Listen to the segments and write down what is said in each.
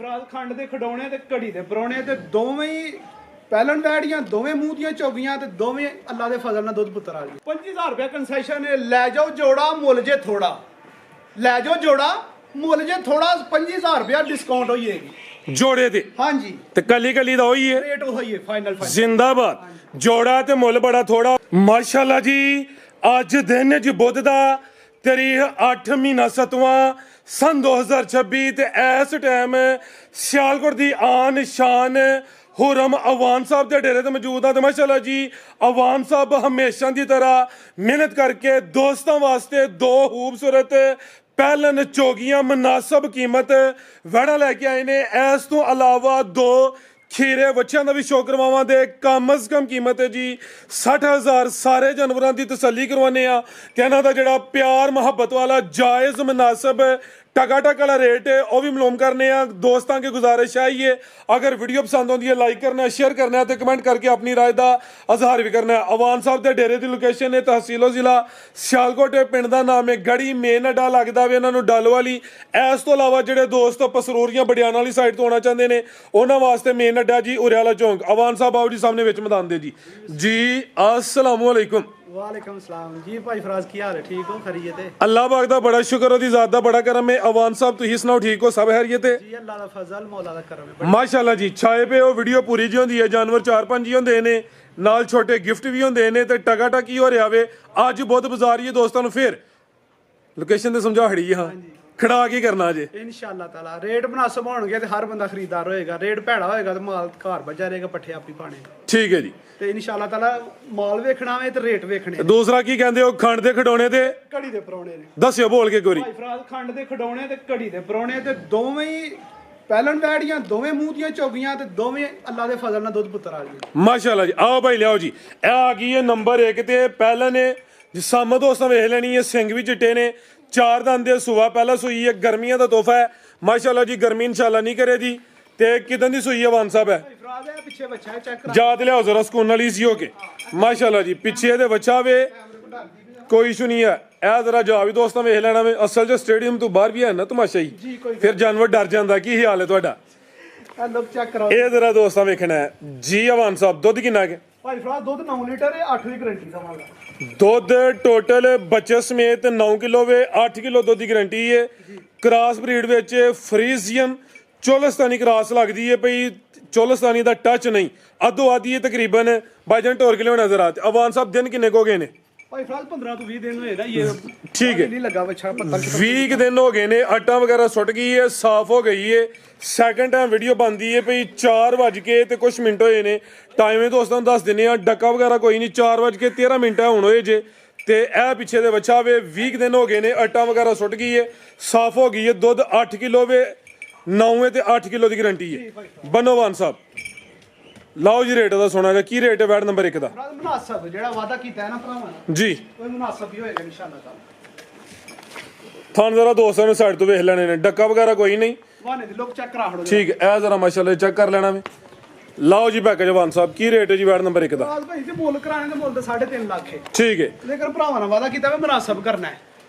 ਫਰਾਜ਼ ਖੰਡ ਦੇ ਖਡਾਉਣੇ ਤੇ ਘੜੀ ਦੇ ਪਰੌਣੇ ਤੇ ਦੋਵੇਂ ਹੀ ਪਹਿਲਣ ਵੈੜੀਆਂ ਦੋਵੇਂ ਮੂੰਹ ਦੀਆਂ ਚੌਗੀਆਂ ਤੇ ਦੋਵੇਂ ਅੱਲਾ ਦੇ ਫਜ਼ਲ ਨਾਲ ਦੁੱਧ ਪੁੱਤਰ ਆ ਗਈ 25000 ਰੁਪਏ ਕਨਸੈਸ਼ਨ ਲੈ ਜਾਓ ਜੋੜਾ ਮੁੱਲ ਜੇ ਥੋੜਾ ਲੈ ਜਾਓ ਜੋੜਾ ਮੁੱਲ ਜੇ ਥੋੜਾ 25000 ਰੁਪਏ ਡਿਸਕਾਊਂਟ ਹੋਈ ਹੈਗੀ ਜੋੜੇ ਤੇ ਹਾਂਜੀ ਤੇ ਕੱਲੀ ਕੱਲੀ ਦਾ ਹੋਈ ਹੈ ਰੇਟ ਹੋਈ ਹੈ ਫਾਈਨਲ ਜ਼ਿੰਦਾਬਾਦ ਜੋੜਾ ਤੇ ਮੁੱਲ ਬੜਾ ਥੋੜਾ ਮਾਸ਼ਾਅੱਲਾ ਜੀ ਅੱਜ ਦਿਨ ਚ ਬੁੱਧ ਦਾ ਤਰੀਕ 8 ਮਹੀਨਾ 7ਵਾਂ ਸਨ 2026 ਤੇ ਇਸ ਟਾਈਮ ਸਿਆਲਕੋਟ ਦੀ ਆਨ ਸ਼ਾਨ ਹੁਰਮ ਅਵਾਨ ਸਾਹਿਬ ਦੇ ਡੇਰੇ ਤੇ ਮੌਜੂਦ ਆ ਤੇ ਮਾਸ਼ਾਅੱਲਾ ਜੀ ਅਵਾਨ ਸਾਹਿਬ ਹਮੇਸ਼ਾ ਦੀ ਤਰ੍ਹਾਂ ਮਿਹਨਤ ਕਰਕੇ ਦੋਸਤਾਂ ਵਾਸਤੇ ਦੋ ਖੂਬਸੂਰਤ ਪਹਿਲਨ ਚੋਗੀਆਂ ਮੁਨਾਸਬ ਕੀਮਤ ਵੜਾ ਲੈ ਕੇ ਆਏ ਨੇ ਇਸ ਤੋਂ ਇਲਾਵਾ ਦੋ ਖੀਰੇ ਬੱਚਿਆਂ ਦਾ ਵੀ ਸ਼ੌਕ ਕਰਵਾਵਾਂ ਦੇ ਕਮ ਅਜ਼ ਕਮ ਕੀਮਤ ਹੈ ਜੀ 60000 ਸਾਰੇ ਜਾਨਵਰਾਂ ਦੀ ਤਸੱਲੀ ਕਰਵਾਉਂਦੇ ਆ ਤੇ ਇਹਨਾਂ ਦਾ ਜਿਹੜਾ ਪਿਆਰ ਮੁਹੱਬਤ ਵਾਲਾ ਜਾਇਜ਼ ਮੁਨਾਸਬ टका टक वाला रेट है वह भी मालूम करने दोस्तों की गुजारिश आई है अगर वीडियो पसंद आती है लाइक करना शेयर करना तो कमेंट करके अपनी राय का इजहार भी करना है अवान साहब के डेरे की लोकेशन है तहसीलो जिला सियालकोट पिंड का नाम है गढ़ी मेन अड्डा लगता है इन्होंने डल वाली इस तो इलावा जो दोस्त पसरूरियां बडियाना वाली साइड तो आना चाहते हैं उन्होंने वास्ते मेन अड्डा जी उरे वाला चौंक अवान साहब आओ जी सामने विच मैदान दे जी अस्सलाम वालेकुम वालेकुम सलाम जी भाई फराज की हाल है ठीक हो खैरियत है अल्लाह पाक दा बड़ा शुक्र ओदी ज़ात दा बड़ा करम है अवान साहब तुसीं सुनाओ ठीक हो सब खैरियत है जी अल्लाह दा फजल मौला दा करम है माशाअल्लाह जी छाए पे वो वीडियो पूरी जी होंदी है जानवर 4-5 ही होंदे ने नाल छोटे गिफ्ट भी होंदे ने ते टका टक ही हो रहा वे अज बहुत बाजार ही दोस्तों नु फिर लोकेशन ते समझा खड़ी हां खड़ा की करना जे इंशाअल्लाह ताला रेट मुनासिब होणगे ते हर बंदा खरीदार होएगा रेट भैड़ा होएगा ते माल घर बजा रहेगा पट्ठे आप ही पाने ठीक है जी ਤੇ ਇਨਸ਼ਾਅੱਲਾ ਤਾਲਾ ਮਾਲ ਵੇਖਣਾ ਵੇ ਤੇ ਰੇਟ ਵੇਖਣੇ ਦੂਸਰਾ ਕੀ ਕਹਿੰਦੇ ਹੋ ਖੰਡ ਦੇ ਖਡਾਉਣੇ ਤੇ ਘੜੀ ਦੇ ਪਰੌਣੇ ਨੇ ਦੱਸਿਓ ਬੋਲ ਕੇ ਗੋਰੀ ਭਾਈ ਫਰਾਜ਼ ਖੰਡ ਦੇ ਖਡਾਉਣੇ ਤੇ ਘੜੀ ਦੇ ਪਰੌਣੇ ਤੇ ਦੋਵੇਂ ਹੀ ਪਹਿਲਣ ਵੈੜੀਆਂ ਦੋਵੇਂ ਮੂੰਹ ਦੀਆਂ ਚੌਗੀਆਂ ਤੇ ਦੋਵੇਂ ਅੱਲਾ ਦੇ ਫਜ਼ਲ ਨਾਲ ਦੁੱਧ ਪੁੱਤਰ ਆ ਗਏ ਮਾਸ਼ਾਅੱਲਾ ਜੀ ਆਓ ਭਾਈ ਲਿਆਓ ਜੀ ਇਹ ਆ ਗਈ ਹੈ ਨੰਬਰ 1 ਤੇ ਪਹਿਲਾਂ ਨੇ ਜਿਸਾਮ ਦੋਸਤਾਂ ਵੇਖ ਲੈਣੀ ਹੈ ਸਿੰਘ ਵੀ ਚਿੱਟੇ ਨੇ ਚਾਰ ਦੰਦ ਦੇ ਸੁਆ ਪਹਿਲਾਂ ਸੂਈ ਹੈ ਗਰਮੀਆਂ ਦਾ ਤੋਹਫਾ ਹੈ ਮਾਸ਼ਾਅੱਲਾ ਜੀ ਗਰਮੀ ਇਨਸ਼ਾਅੱਲਾ ਨਹੀਂ ਕਰੇਦੀ ਤੇ ਕਿਦਾਂ ਦੀ ਸੂਈ ਹੈ ਵਾਨ ਸਾਹਿਬ ਹੈ ਫਰਾਜ਼ ਹੈ ਪਿੱਛੇ ਬੱਚਾ ਚੈੱਕ ਕਰਾ ਯਾਦ ਲਿਆਓ ਜ਼ਰਾ ਸਕੂਨ ਵਾਲੀ ਸੀ ਹੋ ਕੇ ਮਾਸ਼ਾਅੱਲਾ ਜੀ ਪਿੱਛੇ ਇਹਦੇ ਬੱਚਾ ਵੇ ਕੋਈ ਇਸ਼ੂ ਨਹੀਂ ਹੈ ਇਹ ਜ਼ਰਾ ਜਾ ਵੀ ਦੋਸਤਾਂ ਵੇਖ ਲੈਣਾ ਵੇ ਅਸਲ ਚ ਸਟੇਡੀਅਮ ਤੋਂ ਬਾਹਰ ਵੀ ਹੈ ਨਾ ਤਮਾਸ਼ਾ ਹੀ ਫਿਰ ਜਾਨਵਰ ਡਰ ਜਾਂਦਾ ਕੀ ਹਾਲ ਹੈ ਤੁਹਾਡਾ ਇਹ ਲੁੱਕ ਚੈੱਕ ਕਰਾਓ ਇਹ ਜ਼ਰਾ ਦੋਸਤਾਂ ਵੇਖਣਾ ਹੈ ਜੀ ਅਵਾਨ ਸਾਹਿਬ ਦੁੱਧ ਕਿੰਨਾ ਹੈ ਭਾਈ ਫਰਾਜ਼ ਦੁੱਧ 9 ਲੀਟਰ ਹੈ 8 ਦੀ ਗਾਰੰਟੀ ਦਵਾਂਗਾ ਦੁੱਧ ਟੋਟਲ ਬੱਚੇ ਸਮੇਤ 9 ਕਿਲੋ ਵੇ 8 ਕਿਲੋ ਦੁੱਧ ਦੀ ਗਾਰੰਟੀ ਹੈ ਕ੍ਰਾਸ ਬਰੀਡ ਵਿੱਚ ਫਰੀਜ਼ੀਅਨ ਚੋਲਸਤਾਨੀ ਕ੍ਰਾਸ ਲੱਗਦੀ ਹੈ ਭਈ ਚੋਲਸਤਾਨੀ ਦਾ ਟੱਚ ਨਹੀਂ ਅੱਧੋ ਆਦੀ ਹੈ ਤਕਰੀਬਨ ਬਾਈਜਨ ਟੋਰ ਕਿਲੋ ਨਜ਼ਰ ਆਤੇ ਅਵਾਨ ਸਾਹਿਬ ਦਿਨ ਕਿੰਨੇ ਕੋ ਗਏ ਨੇ ਭਾਈ ਫਰਾਜ਼ 15 ਤੋਂ 20 ਦਿਨ ਹੋਏ ਨਾ ਇਹ ਠੀਕ ਹੈ ਨਹੀਂ ਲੱਗਾ ਬੱਚਾ ਪੱਤਰ 20 ਦਿਨ ਹੋ ਗਏ ਨੇ ਆਟਾ ਵਗੈਰਾ ਸੁੱਟ ਗਈ ਹੈ ਸਾਫ਼ ਹੋ ਗਈ ਹੈ ਸੈਕੰਡ ਟਾਈਮ ਵੀਡੀਓ ਬਣਦੀ ਹੈ ਭਈ 4 ਵਜ ਕੇ ਤੇ ਕੁਝ ਮਿੰਟ ਹੋਏ ਨੇ ਟਾਈਮ ਇਹ ਦੋਸਤਾਂ ਨੂੰ ਦੱਸ ਦਿੰਨੇ ਆ ਡੱਕਾ ਵਗੈਰਾ ਕੋਈ ਨਹੀਂ 4 ਵਜ ਕੇ 13 ਮਿੰਟ ਹੁਣ ਹੋਏ ਜੇ ਤੇ ਇਹ ਪਿੱਛੇ ਦੇ ਬੱਚਾ ਵੇ 20 ਦਿਨ ਹੋ ਗਏ ਨੇ ਆਟਾ ਵਗੈਰਾ ਸੁੱਟ ਗਈ ਹੈ ਸਾਫ਼ ਹੋ ਗਈ ਹੈ ਦੁੱਧ 8 ਕਿਲੋ ਵੇ 9 ਤੇ 8 ਕਿਲੋ ਦੀ ਗਾਰੰਟੀ ਹੈ ਬਨੋਵਾਨ ਸਾਹਿਬ ਲਾਓ ਜੀ ਰੇਟ ਦਾ ਸੁਣਾ ਜਾ ਕੀ ਰੇਟ ਹੈ ਵੈਟ ਨੰਬਰ 1 ਦਾ ਮੁਨਾਸਬ ਜਿਹੜਾ ਵਾਅਦਾ ਕੀਤਾ ਹੈ ਨਾ ਭਰਾਵਾਂ ਜੀ ਕੋਈ ਮੁਨਾਸਬ ਹੀ ਹੋਏਗਾ ਇਨਸ਼ਾਅੱਲਾ ਤਾਲਾ ਤੁਹਾਨੂੰ ਜ਼ਰਾ ਦੋਸਤਾਂ ਨੂੰ ਸਾਈਡ ਤੋਂ ਵੇਖ ਲੈਣੇ ਨੇ ਡੱਕਾ ਵਗੈਰਾ ਕੋਈ ਨਹੀਂ ਵਾਨੇ ਦੀ ਲੁੱਕ ਚੈੱਕ ਕਰਾ ਹੜੋ ਠੀਕ ਹੈ ਇਹ ਜ਼ਰਾ ਮਾਸ਼ਾਅੱਲਾ ਚੈੱਕ ਕਰ ਲੈਣਾ ਵੇ ਲਾਓ ਜੀ ਪੈਕੇਜ ਵਾਨ ਸਾਹਿਬ ਕੀ ਰੇਟ ਹੈ ਜੀ ਵੈਟ ਨੰਬਰ 1 ਦਾ ਫਰਾਜ਼ ਭਾਈ ਜੀ ਮੁੱਲ ਕਰਾਣੇ ਦੇ ਮੁੱਲ ਤਾਂ 3.5 ਲੱਖ ਹੈ ਠੀਕ ਹੈ ਲੇਕਿਨ ਭਰਾਵਾਂ ਨਾਲ ਵਾਅਦਾ ਕੀਤਾ ਵੇ ਮੁਨਾਸਬ ਕਰਨਾ ਹੈ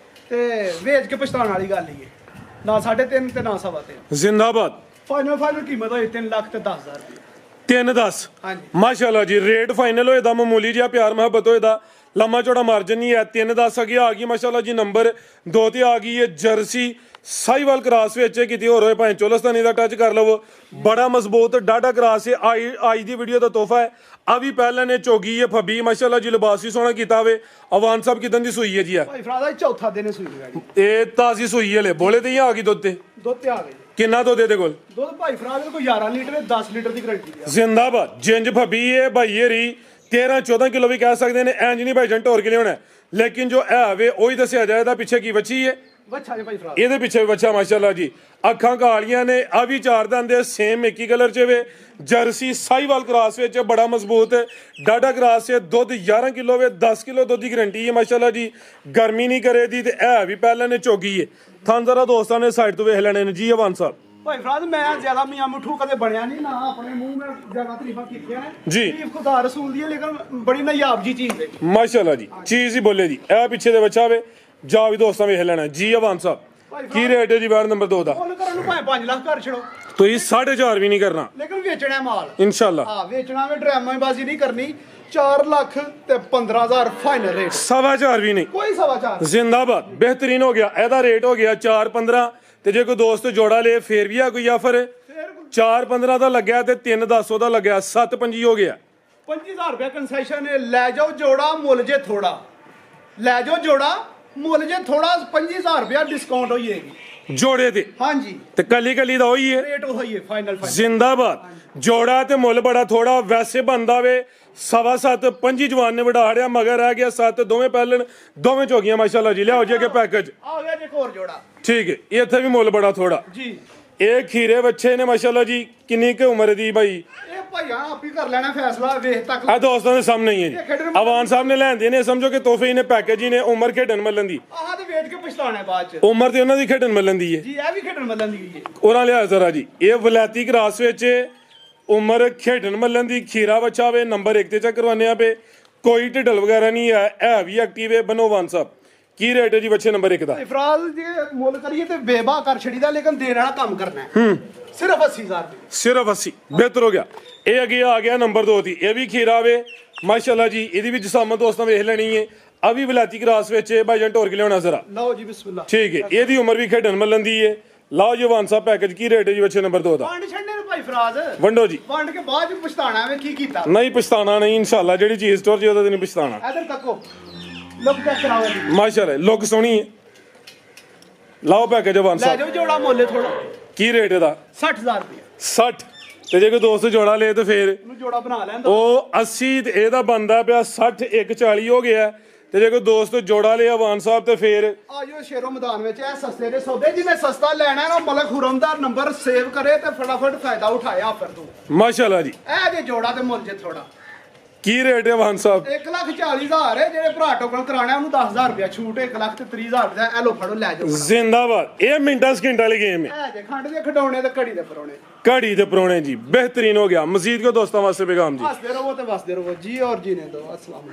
ਤੇ ਵੇਚ ਕੇ ਪਛਤਾਉਣ ਵਾਲੀ ਗੱਲ ਹੀ ਹੈ ਨਾ 3.5 ਤੇ ਨਾ 3.5 ਜ਼ਿੰਦਾਬਾਦ ਫਾਈਨਲ ਕੀਮਤ ਹੋਏ 3 ਲੱਖ ਤੇ 10,000 ਰੁਪਏ 3-10 ਹਾਂਜੀ ਮਾਸ਼ਾਅੱਲਾ ਜੀ ਰੇਟ ਫਾਈਨਲ ਹੋਏ ਦਾ ਮਾਮੂਲੀ ਜਿਹਾ ਪਿਆਰ ਮੁਹੱਬਤ ਹੋਏ ਦਾ ਲੰਮਾ ਚੌੜਾ ਮਾਰਜਨ ਨਹੀਂ ਹੈ 3-10 ਅੱਗੇ ਆ ਗਈ ਮਾਸ਼ਾਅੱਲਾ ਜੀ ਨੰਬਰ 2 ਤੇ ਆ ਗਈ ਹੈ ਜਰਸੀ ਸਾਈਵਾਲ ਕ੍ਰਾਸ ਵਿੱਚ ਕਿਤੇ ਹੋਰ ਹੋਏ ਭਾਵੇਂ ਚੋਲਸਤਾਨੀ ਦਾ ਟੱਚ ਕਰ ਲਵੋ ਬੜਾ ਮਜ਼ਬੂਤ ਡਾਡਾ ਕ੍ਰਾਸ ਹੈ ਆਈ ਦੀ ਵੀਡੀਓ ਦਾ ਤੋਹਫਾ ਹੈ ਆ ਵੀ ਪਹਿਲਾਂ ਨੇ ਚੋਗੀ ਹੈ ਫੱਬੀ ਮਾਸ਼ਾਅੱਲਾ ਜੀ ਲਿਬਾਸ ਵੀ ਸੋਹਣਾ ਕੀਤਾ ਹੋਵੇ ਅਵਾਨ ਸਾਹਿਬ ਕਿਦਾਂ ਦੀ ਸੂਈ ਹੈ ਜੀ ਆ ਭਾਈ ਫਰਾਜ਼ ਚੌਥਾ ਦਿਨ ਸੂਈ ਗਾੜੀ ਇਹ ਤਾਜ਼ੀ ਸੂਈ ਹਲੇ ਬੋਲੇ ਤੇ ਹੀ ਆ ਗਈ ਦੁੱਧ ਤੇ ਦੁੱਧ ਤੇ ਆ ਗਏ ਕਿੰਨਾ ਦੁੱਧ ਇਹਦੇ ਕੋਲ ਦੁੱਧ ਭਾਈ ਫਰਾਜ਼ ਕੋਈ 11 ਲੀਟਰ 10 ਲੀਟਰ ਦੀ ਗਾਰੰਟੀ ਹੈ ਜ਼ਿੰਦਾਬਾਦ ਜਿੰਜ ਫੱਬੀ ਹੈ ਭਾਈ ਏਰੀ 13-14 ਕਿਲੋ ਵੀ ਕਹਿ ਸਕਦੇ ਨੇ ਇੰਜ ਨਹੀਂ ਭਾਈ ਜੰਟ ਹੋਰ ਕਿ ਲਿਆਉਣਾ ਲੇਕਿਨ ਜੋ ਇਹ ਵੇ ਉਹੀ ਦੱਸਿਆ ਜਾਏਦਾ ਪਿੱਛੇ ਕੀ ਬੱਚੀ ਹੈ ਬੱਚਾ ਜੀ ਭਾਈ ਫਰਾਜ਼ ਇਹਦੇ ਪਿੱਛੇ ਵੀ ਬੱਚਾ ਮਾਸ਼ਾਅੱਲਾ ਜੀ ਅੱਖਾਂ ਕਾਲੀਆਂ ਨੇ ਆ ਵੀ ਚਾਰ ਦੰਦ ਦੇ ਸੇਮ ਇੱਕ ਹੀ ਕਲਰ ਚ ਵੇ ਜਰਸੀ ਸਾਈਵਾਲ ਕ੍ਰਾਸ ਵਿੱਚ ਬੜਾ ਮਜ਼ਬੂਤ ਡਾਡਾ ਕ੍ਰਾਸ ਚ ਦੁੱਧ 11 ਕਿਲੋ ਵੇ 10 ਕਿਲੋ ਦੁੱਧ ਦੀ ਗਾਰੰਟੀ ਹੈ ਮਾਸ਼ਾਅੱਲਾ ਜੀ ਗਰਮੀ ਨਹੀਂ ਕਰੇਦੀ ਤੇ ਇਹ ਵੀ ਪਹਿਲਾਂ ਨੇ ਚੋਗੀ ਹੈ ਥਾਂ ਜ਼ਰਾ ਦੋਸਤਾਂ ਨੇ ਸਾਈਡ ਤੋਂ ਵੇਖ ਲੈਣੇ ਨੇ ਜੀ ਅਵਾਨ ਸਾਹਿਬ ਭਾਈ ਫਰਾਜ਼ ਮੈਂ ਜ਼ਿਆਦਾ ਮੀਆਂ ਮਿੱਠੂ ਕਦੇ ਬਣਿਆ ਨਹੀਂ ਨਾ ਆਪਣੇ ਮੂੰਹ ਮੈਂ ਜ਼ਿਆਦਾ ਤਾਰੀਫਾਂ ਕੀਤੀਆਂ ਨੇ ਜੀ ਤਾਰੀਫ ਖੁਦਾ ਰਸੂਲ ਦੀ ਹੈ ਲੇਕਿਨ ਬੜੀ ਨਾਯਾਬ ਜੀ ਚੀਜ਼ ਹੈ ਮਾਸ਼ਾਅੱਲਾ ਜੀ ਚੀਜ਼ ਹੀ ਬੋਲੇ ਜੀ ਇਹ ਪਿੱਛੇ ਦੇ ਬੱਚਾ ਵੇ ਜਾ ਵੀ ਦੋਸਤਾਂ ਵੇਖ ਲੈਣਾ ਜੀ ਅਵਾਨ ਸਾਹਿਬ ਕੀ ਰੇਟ ਹੈ ਜੀ ਵਾਰ ਨੰਬਰ 2 ਦਾ ਫੋਨ ਕਰਨ ਨੂੰ ਭਾਵੇਂ 5 ਲੱਖ ਘਰ ਛੜੋ ਤੁਸੀਂ 4.5 ਵੀ ਨਹੀਂ ਕਰਨਾ ਲੇਕਿਨ ਵੇਚਣਾ ਮਾਲ ਇਨਸ਼ਾਅੱਲਾ। ਹਾਂ ਵੇਚਣਾ ਵੀ ਡਰਾਮਾਬਾਜ਼ੀ ਨਹੀਂ ਕਰਨੀ। 4 ਲੱਖ ਤੇ 15,000 ਫਾਈਨਲ ਰੇਟ, 4.5 ਵੀ ਨਹੀਂ। ਕੋਈ 4.25। ਜ਼ਿੰਦਾਬਾਦ, ਬਿਹਤਰੀਨ ਹੋ ਗਿਆ। ਇਹਦਾ ਰੇਟ ਹੋ ਗਿਆ 4.15 ਤੇ ਜੇ ਕੋਈ ਦੋਸਤ ਜੋੜਾ ਲੇ ਫੇਰ ਵੀ ਆ ਕੋਈ ਆਫਰ। 4.15 ਦਾ ਲੱਗਿਆ ਤੇ 3.10 ਦਾ ਲੱਗਿਆ, 7.25 ਹੋ ਗਿਆ। 25,000 ਰੁਪਏ ਕੰਸੈਸ਼ਨ ਹੈ। ਲੈ ਜਾਓ ਜੋੜਾ ਮੁੱਲ ਜੇ ਥੋੜਾ, ਲੈ ਜਾਓ ਜੋੜਾ ਮੁੱਲ ਜੇ ਥੋੜਾ। 25,000 ਰੁਪਏ ਡਿਸਕਾਊਂਟ ਹੋਈ ਹੈਗੀ ਜੋੜੇ ਤੇ ਹਾਂਜੀ, ਤੇ ਕੱਲੀ ਦਾ ਹੋਈ ਹੈ ਰੇਟ ਹੋਈ ਹੈ ਫਾਈਨਲ। ਜ਼ਿੰਦਾਬਾਦ। ਜੋੜਾ ਤੇ ਮੁੱਲ ਬੜਾ ਥੋੜਾ ਵੈਸੇ ਬੰਦਾ ਵੇ 7.25 25 ਜਵਾਨ ਨੇ ਵਡਾੜਿਆ ਮਗਰ ਰਹਿ ਗਿਆ 7, ਦੋਵੇਂ ਪਹਿਲਣ ਦੋਵੇਂ ਚੋਗੀਆਂ ਮਾਸ਼ਾਅੱਲਾ ਜੀ। ਲਿਆਓ ਜੀ ਅੱਗੇ ਪੈਕੇਜ ਆ ਗਿਆ ਜੇ ਇੱਕ ਹੋਰ ਜੋੜਾ ਠੀਕ ਹੈ। ਇੱਥੇ ਵੀ ਮੁੱਲ ਬੜਾ ਥੋੜਾ ਜੀ। ਇਹ ਖੀਰੇ ਬੱਚੇ ਨੇ ਮਾਸ਼ਾਅੱਲਾ ਜੀ। ਕਿੰਨੀ ਕੁ ਉਮਰ ਦੀ ਬਾਈ? ਇਹ ਭਾਈਆਂ ਆਪ ਹੀ ਕਰ ਲੈਣਾ ਫੈਸਲਾ, ਵੇਖ ਤੱਕ ਆ ਦੋਸਤਾਂ ਦੇ ਸਾਹਮਣੇ ਹੀ ਹੈ ਜੀ। ਅਵਾਨ ਸਾਹਿਬ ਨੇ ਲੈਂਦੇ ਨੇ, ਸਮਝੋ ਕਿ ਤੋਹਫੇ ਹੀ ਨੇ, ਪੈਕੇਜ ਹੀ ਨੇ। ਉਮਰ ਖੇਡਣ ਮੱਲਣ ਦੀ, ਆਹ ਤੇ ਵੇਚ ਕੇ ਪਛਤਾਣਾ ਬਾਅਦ ਚ। ਉਮਰ ਤੇ ਉਹਨਾਂ ਦੀ ਖੇਡਣ ਮੱਲਣ ਦੀ ਹੈ ਜੀ ਇਹ ਵੀ ਖੇਡਣ ਮੱਲਣ ਦੀ ਹੈ। ਉਹਨਾਂ ਲਿਆ ਜ਼ਰਾ ਜੀ। ਇਹ ਵਲੈਤੀ ਕਰਾਸ ਵਿੱਚ ਉਮਰ ਖੇਡਣ ਮੱਲਣ ਦੀ ਖੀਰਾ ਬੱਚਾ ਵੇ। ਨੰਬਰ 1 ਤੇ ਚੈੱਕ ਕਰਵਾਨੇ ਆ ਪੇ, ਕੋਈ ਢਿੱਡਲ ਵਗੈਰਾ ਨਹੀਂ ਹੈ ਵੀ ਐਕਟਿਵ ਹੈ। ਬਨੋਵਾਨ ਸਾਹਿਬ ਕੀ ਰੇਟ ਹੈ ਜੀ ਬੱਚੇ ਨੰਬਰ 1 ਦਾ? ਇਫਰਾਜ਼ ਜੇ ਮੁੱਲ ਕਰੀਏ ਤੇ ਬੇਬਾ ਕਰ ਛੜੀਦਾ, ਲੇਕਿਨ ਦੇਣ ਵਾਲਾ ਕੰਮ ਕਰਨਾ ਹੈ। ਸਿਰਫ 80,000 ਰੁਪਏ, ਸਿਰਫ 80। ਬਿਹਤਰ ਹੋ ਗਿਆ। ਇਹ ਅੱਗੇ ਆ ਗਿਆ ਨੰਬਰ 2 ਦੀ। ਇਹ ਵੀ ਖੀਰਾ ਵੇ ਮਾਸ਼ਾਅੱਲਾ ਜੀ। ਇਹਦੀ ਵੀ ਜਸਾਮਤ ਦੋਸਤਾਂ ਵੇਖ ਲੈਣੀ ਹੈ। ਆ ਵੀ ਵਲੈਤੀ ਕਰਾਸ ਵਿੱਚ ਭਾਈਜਾਨ ਢੋਰ ਕੇ ਲਿਆਉਣਾ ਜ਼ਰਾ। ਲਓ ਜੀ ਬਿਸਮਿਲ੍ਲਾ। ਠੀਕ ਹੈ। ਇਹਦੀ ਉਮਰ ਵੀ ਖੇਡਣ ਮੱਲਣ ਦੀ ਹੈ। ਲਓ ਜੀ ਵਾਨ ਸਾਹਿਬ ਪੈਕੇਜ ਕੀ ਰੇਟ ਹੈ ਜੀ ਬੱਚੇ ਨੰਬਰ 2 ਦਾ? ਵੰਡ ਛੱਡਨੇ ਨੂੰ ਭਾਈ ਫਰਾਜ਼, ਵੰਡੋ ਜੀ। ਵੰਡ ਕੇ ਬਾਅਦ ਚ ਪਛਤਾਣਾ ਐਵੇਂ ਕੀ ਕੀਤਾ। ਨਹੀਂ ਪਛਤਾਣਾ ਨਹੀਂ ਇਨਸ਼ਾਅੱਲਾ। ਜਿਹੜੀ ਚੀਜ਼ ਸਟੋਰ ਜੀ ਉਹਦਾ ਤੇ ਨਹੀਂ ਪਛਤਾਣਾ। ਇਧਰ ਤੱਕੋ, ਲੁੱਕ ਚੈੱਕ ਕਰਾਓ ਜੀ। ਮਾਸ਼ਾਅੱਲਾ ਲੁੱਕ ਸੋਹਣੀ ਹੈ। ਲਾਓ ਪੈਕੇਜ ਵਾਨ ਲੈ ਸਾਹਿਬ ਜਾਓ ਜੋੜਾ ਮੁੱਲ ਥੋੜਾ। ਕੀ ਰੇਟ ਇਹਦਾ? 60,000 ਰੁਪਏ 60 ਤੇ ਜੇ ਕੋਈ ਦੋਸਤ ਜੋੜਾ ਲੇ ਤੇ ਫੇਰ ਨੂੰ ਜੋੜਾ ਬਣਾ ਲੈਂਦਾ। ਉਹ 80 ਤੇ ਇਹਦਾ ਬੰਦਾ ਪਿਆ 60, 140 ਹੋ ਗਿਆ। ਤੇ ਜੇ ਕੋਈ ਦੋਸਤ ਜੋੜਾ ਲਿਆ ਵਾਨ ਸਾਹਿਬ ਤੇ ਫੇਰ ਆਜੋ ਸ਼ੇਰੋ ਮੈਦਾਨ ਵਿੱਚ ਇਹ ਸਸਤੇ ਦੇ ਸੌਦੇ। ਜਿਹਨੇ ਸਸਤਾ ਲੈਣਾ ਨਾ ਮਲਕ ਹੁਰਮ ਦਾ ਨੰਬਰ ਸੇਵ ਕਰੇ ਤੇ ਫਟਾਫਟ ਫਾਇਦਾ ਉਠਾਏ ਆਫਰ ਤੋਂ। ਮਾਸ਼ਾਅੱਲਾ ਜੀ। ਇਹ ਜੇ ਜੋੜਾ ਤੇ ਮੁੱਲ ਜੇ ਥੋੜਾ। ਕੀ ਰੇਟ ਹੈ ਵਾਨ ਸਾਹਿਬ? 1,40,000 ਹੈ। ਜਿਹੜੇ ਭਰਾ ਟੋਕਨ ਕਰਾਣਾ ਉਹਨੂੰ 10,000 ਰੁਪਏ ਛੂਟ। 1,30,000 ਦਾ ਇਹ ਲੋ ਫੜੋ ਲੈ ਜਾਓ। ਜ਼ਿੰਦਾਬਾਦ। ਇਹ ਮਿੰਟਾਂ ਸਕਿੰਟਾਂ ਵਾਲੀ ਗੇਮ ਹੈ। ਇਹ ਜੇ ਖੰਡ ਦੇ ਖਡਾਉਣੇ ਤੇ ਘੜੀ ਦੇ ਪਰੋਣੇ। ਘੜੀ ਤੇ ਪਰੋਣੇ ਜੀ। ਬਿਹਤਰੀਨ ਹੋ ਗਿਆ। ਮਜ਼ੀਦ ਕੋ ਦੋਸਤਾਂ ਵਾਸਤੇ ਪੈਗਾਮ ਜੀ। ਹੱਸਦੇ ਰਹੋ ਤੇ ਵਸਦੇ ਰਹੋ ਜੀ। ਔਰ ਜੀਨੇ ਦੋ। ਅਸਲਾਮ।